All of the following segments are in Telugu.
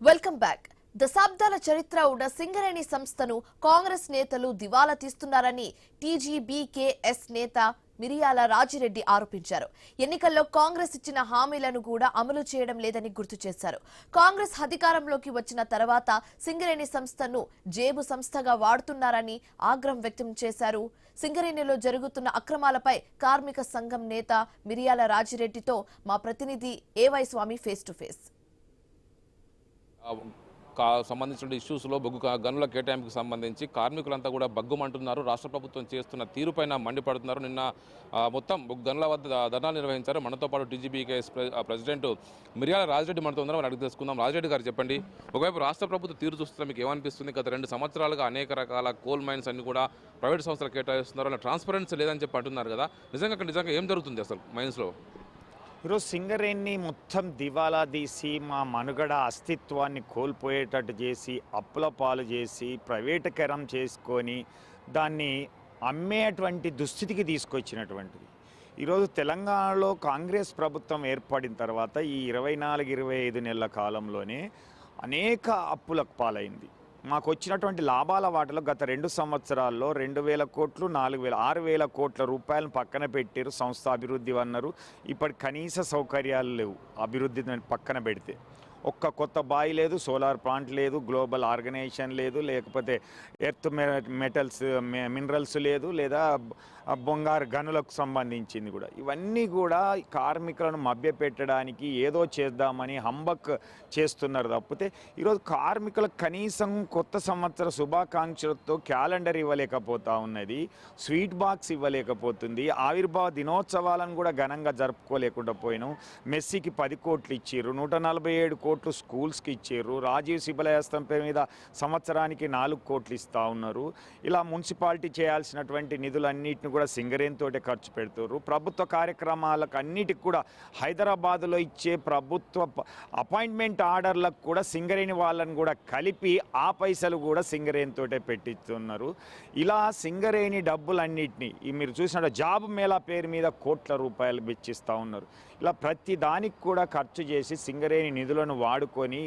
Welcome back. దశాబ్దాల చరిత్ర ఉన్న సింగరేణి సంస్థను కాంగ్రెస్ నేతలు దివాలా తీస్తున్నారని టీజీబీకేఎస్ నేత మిరియాల రాజిరెడ్డి ఆరోపించారు. ఎన్నికల్లో కాంగ్రెస్ ఇచ్చిన హామీలను కూడా అమలు చేయడం లేదని గుర్తు చేశారు. కాంగ్రెస్ అధికారంలోకి వచ్చిన తర్వాత సింగరేణి సంస్థను జేబు సంస్థగా వాడుతున్నారని ఆగ్రహం వ్యక్తం చేశారు. సింగరేణిలో జరుగుతున్న అక్రమాలపై కార్మిక సంఘం నేత మిరియాల రాజిరెడ్డితో మా ప్రతినిధి ఏవై స్వామి ఫేస్ టు ఫేస్. సంబంధించిన ఇష్యూస్లో బొగ్గు గనుల కేటాయింపుకు సంబంధించి కార్మికులంతా కూడా బగ్గుమంటున్నారు. రాష్ట్ర ప్రభుత్వం చేస్తున్న తీరుపైన మండిపడుతున్నారు. నిన్న మొత్తం బొగ్గు గనుల వద్ద ధర్నాలు నిర్వహించారు. మనతో పాటు టీజీబీకేఎస్ ప్రెసిడెంట్ మిరియాల రాజిరెడ్డి మనతో ఉన్నారు. మనం అడిగి తెలుసుకుందాం. రాజిరెడ్డి గారు చెప్పండి, ఒకవైపు రాష్ట్ర ప్రభుత్వం తీరు చూస్తున్నా మీకు ఏమనిపిస్తుంది? గత 2 సంవత్సరాలుగా అనేక రకాల కోల్ మైన్స్ అన్ని కూడా ప్రైవేట్ సంస్థలు కేటాయిస్తున్నారు. అలా ట్రాన్స్పరెన్సీ లేదని చెప్పి అంటున్నారు కదా, నిజంగా ఏం జరుగుతుంది అసలు మైన్స్లో? ఈరోజు సింగరేణిని మొత్తం దివాలా తీసి మా మనుగడ అస్తిత్వాన్ని కోల్పోయేటట్టు చేసి అప్పుల పాలు చేసి ప్రైవేటీకరం చేసుకొని దాన్ని అమ్మేటువంటి దుస్థితికి తీసుకొచ్చినటువంటిది. ఈరోజు తెలంగాణలో కాంగ్రెస్ ప్రభుత్వం ఏర్పడిన తర్వాత ఈ 24-25 నెలల కాలంలోనే అనేక అప్పులకు పాలైంది. మాకు వచ్చినటువంటి లాభాల వాటిలో గత 2 సంవత్సరాల్లో 2,000 కోట్లు 6,000 కోట్ల రూపాయలను పక్కన పెట్టారు. సంస్థ అభివృద్ధి అన్నారు. ఇప్పటి కనీస సౌకర్యాలు లేవు. అభివృద్ధి పక్కన పెడితే ఒక్క కొత్త బావి లేదు, సోలార్ ప్లాంట్ లేదు, గ్లోబల్ ఆర్గనైజేషన్ లేదు, లేకపోతే ఎర్త్ మెటల్స్ మినరల్స్ లేదు, లేదా బొంగారు గనులకు సంబంధించింది కూడా. ఇవన్నీ కూడా కార్మికులను మభ్యపెట్టడానికి ఏదో చేద్దామని హంబక్ చేస్తున్నారు తప్పితే ఈరోజు కార్మికులకు కనీసం కొత్త సంవత్సర శుభాకాంక్షలతో క్యాలెండర్ ఇవ్వలేకపోతా ఉన్నది, స్వీట్ బాక్స్ ఇవ్వలేకపోతుంది. ఆవిర్భావ దినోత్సవాలను కూడా ఘనంగా జరుపుకోలేకుండా పోయినాం. మెస్సీకి 10 కోట్లు ఇచ్చారు, 147 కోట్లు స్కూల్స్కి ఇచ్చారు. రాజీవ్ శిబిలయాస్తం పేరు మీద సంవత్సరానికి 4 కోట్లు ఇస్తూ ఉన్నారు. ఇలా మున్సిపాలిటీ చేయాల్సినటువంటి నిధులన్నింటిని కూడా సింగరేణితోటే ఖర్చు పెడుతారు. ప్రభుత్వ కార్యక్రమాలకు అన్నిటికి కూడా హైదరాబాదులో ఇచ్చే ప్రభుత్వ అపాయింట్మెంట్ ఆర్డర్లకు కూడా సింగరేణి వాళ్ళని కూడా కలిపి ఆ పైసలు కూడా సింగరేణితోటే పెట్టిస్తున్నారు. ఇలా సింగరేణి డబ్బులన్నింటినీ మీరు చూసిన జాబ్ మేళా పేరు మీద కోట్ల రూపాయలు వెచ్చిస్తూ ఉన్నారు. ఇలా ప్రతి దానికి కూడా ఖర్చు చేసి సింగరేణి నిధులను వాడుకొని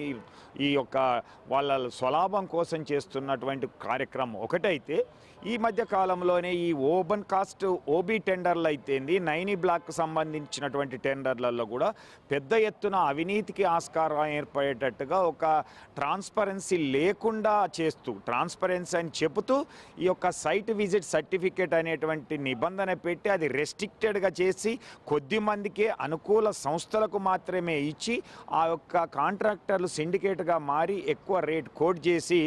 ఈ యొక్క వాళ్ళ స్వలాభం కోసం చేస్తున్నటువంటి కార్యక్రమం ఒకటైతే, ఈ మధ్య కాలంలోనే ఈ ఓపెన్ కాస్ట్ ఓబీ టెండర్లు అయితేంది, 9 బ్లాక్కు సంబంధించినటువంటి టెండర్లలో కూడా పెద్ద ఎత్తున అవినీతికి ఆస్కారం ఏర్పడేటట్టుగా ఒక ట్రాన్స్పరెన్సీ లేకుండా చేస్తూ, ట్రాన్స్పరెన్సీ అని చెబుతూ ఈ యొక్క సైట్ విజిట్ సర్టిఫికేట్ అనేటువంటి నిబంధన పెట్టి అది రెస్ట్రిక్టెడ్గా చేసి కొద్ది మందికే అనుకూల సంస్థలకు మాత్రమే ఇచ్చి ఆ యొక్క కాంట్రాక్టర్లు సిండికేట్గా మారి ఎక్కువ రేట్ కోట్ చేసి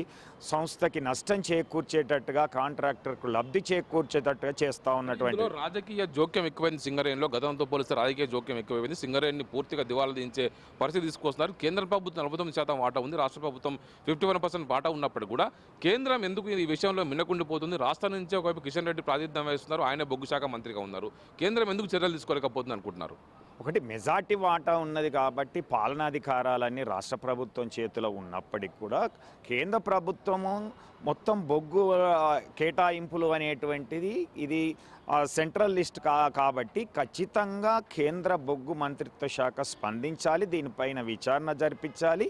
సంస్థకి నష్టం చేకూర్చేటట్టుగా, కాంట్రాక్టర్కు లబ్ధి చేకూర్చేటట్టుగా చేస్తూ ఉన్నటువంటి రాజకీయ జోక్యం ఎక్కువైంది. సింగరేణిలో గతంతో పోలిస్తే రాజకీయ జోక్యం ఎక్కువైంది. సింగరేణిని పూర్తిగా దివాలా దించే పరిస్థితి తీసుకొస్తున్నారు. కేంద్ర ప్రభుత్వం 49% వాటా ఉంది, రాష్ట్ర ప్రభుత్వం 51% వాటా ఉన్నప్పుడు కూడా కేంద్రం ఎందుకు ఈ విషయంలో మిన్నకుండిపోతుంది? రాష్ట్రం నుంచే ఒకవైపు కిషన్ రెడ్డి ప్రాతినిధ్యం వహిస్తున్నారు, ఆయన బొగ్గు శాఖ మంత్రిగా ఉన్నారు. కేంద్రం ఎందుకు చర్యలు తీసుకోలేకపోతుంది అనుకుంటున్నారు? ఒకటి, మెజార్టీ వాటా ఉన్నది కాబట్టి పాలనాధికారాలన్నీ రాష్ట్ర ప్రభుత్వం చేతిలో ఉన్నప్పటికీ కూడా కేంద్ర ప్రభుత్వము మొత్తం బొగ్గు కేటాయింపులు అనేటువంటిది ఇది సెంట్రల్ లిస్ట్ కాబట్టి ఖచ్చితంగా కేంద్ర బొగ్గు మంత్రిత్వ శాఖ స్పందించాలి, దీనిపైన విచారణ జరిపించాలి,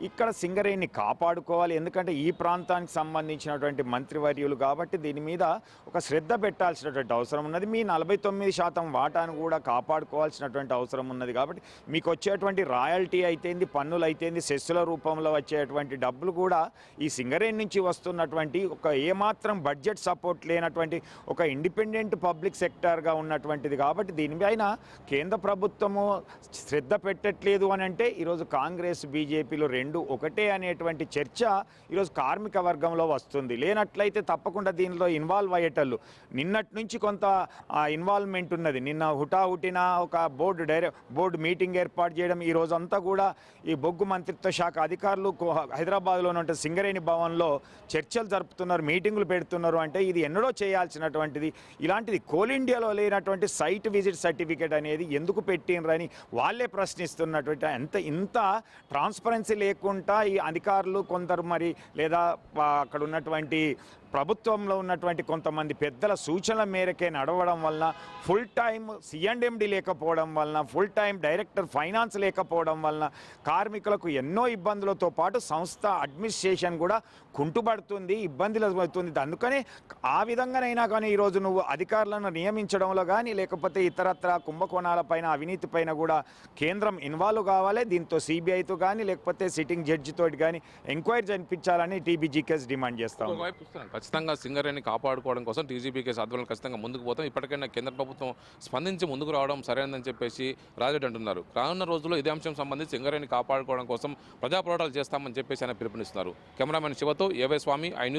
ఇక్కడ సింగరేణిని కాపాడుకోవాలి. ఎందుకంటే ఈ ప్రాంతానికి సంబంధించినటువంటి మంత్రివర్యులు కాబట్టి దీని మీద ఒక శ్రద్ధ పెట్టాల్సినటువంటి అవసరం ఉన్నది. మీ 49% వాటాను కూడా కాపాడుకోవాల్సినటువంటి అవసరం ఉన్నది. కాబట్టి మీకు వచ్చేటువంటి రాయల్టీ అయితేంది, పన్నులు అయితేంది, సెస్సుల రూపంలో వచ్చేటువంటి డబ్బులు కూడా ఈ సింగరేణి నుంచి వస్తున్నటువంటి ఒక ఏమాత్రం బడ్జెట్ సపోర్ట్ లేనటువంటి ఒక ఇండిపెండెంట్ పబ్లిక్ సెక్టార్గా ఉన్నటువంటిది. కాబట్టి దీనిపైన కేంద్ర ప్రభుత్వము శ్రద్ధ పెట్టట్లేదు అని అంటే ఈరోజు కాంగ్రెస్ బీజేపీలో 2 ఒకటే అనేటువంటి చర్చ ఈరోజు కార్మిక వర్గంలో వస్తుంది. లేనట్లయితే తప్పకుండా దీనిలో ఇన్వాల్వ్ అయ్యేటళ్ళు నిన్నటి నుంచి కొంత ఇన్వాల్వ్మెంట్ ఉన్నది. నిన్న హుటాహుటిన ఒక బోర్డు మీటింగ్ ఏర్పాటు చేయడం, ఈ రోజంతా కూడా ఈ బొగ్గు మంత్రిత్వ శాఖ అధికారులు హైదరాబాద్లో ఉన్న సింగరేణి భవన్లో చర్చలు జరుపుతున్నారు, మీటింగులు పెడుతున్నారు. అంటే ఇది ఎన్నడో చేయాల్సినటువంటిది. ఇలాంటిది కోల్ ఇండియాలో లేనటువంటి సైట్ విజిట్ సర్టిఫికేట్ అనేది ఎందుకు పెట్టినరని వాళ్ళే ప్రశ్నిస్తున్నటువంటి, ఇంత ట్రాన్స్పరెన్సీ లేకుండా లేకుండా ఈ అధికారులు కొందరు మరి లేదా అక్కడ ఉన్నటువంటి ప్రభుత్వంలో ఉన్నటువంటి కొంతమంది పెద్దల సూచనల మేరకే నడవడం వలన ఫుల్ టైం సిఎండ్ఎండి లేకపోవడం వలన ఫుల్ టైం డైరెక్టర్ ఫైనాన్స్ లేకపోవడం వలన కార్మికులకు ఎన్నో ఇబ్బందులతో పాటు సంస్థ అడ్మినిస్ట్రేషన్ కూడా కుంటుపడుతుంది, ఇబ్బందులు అవుతుంది. అందుకనే ఆ విధంగానైనా కానీ ఈరోజు నువ్వు అధికారులను నియమించడంలో కానీ లేకపోతే ఇతరత్ర కుంభకోణాలపైన అవినీతిపైన కూడా కేంద్రం ఇన్వాల్వ్ కావాలి. దీంతో సిబిఐతో కానీ లేకపోతే సిట్టింగ్ జడ్జితో కానీ ఎంక్వైరీ జరిపించాలని టీబీజీకేఎస్ డిమాండ్ చేస్తాం. ఖచ్చితంగా సింగరేణిని కాపాడుకోవడం కోసం టీజీబీకేఎస్ ఆధ్వర్యంలో ఖచ్చితంగా ముందుకు పోతాం. ఇప్పటికైనా కేంద్ర ప్రభుత్వం స్పందించి ముందుకు రావడం సరైనదని చెప్పేసి రాజరెడ్డి అంటున్నారు. రానున్న రోజుల్లో ఇదే అంశం సంబంధించి సింగరేణిని కాపాడుకోవడం కోసం ప్రజా పోరాటాలు చేస్తామని చెప్పేసి ఆయన పిలుపునిస్తున్నారు. కెమెరామెన్ శివతో ఏవై స్వామి, ఐ న్యూస్.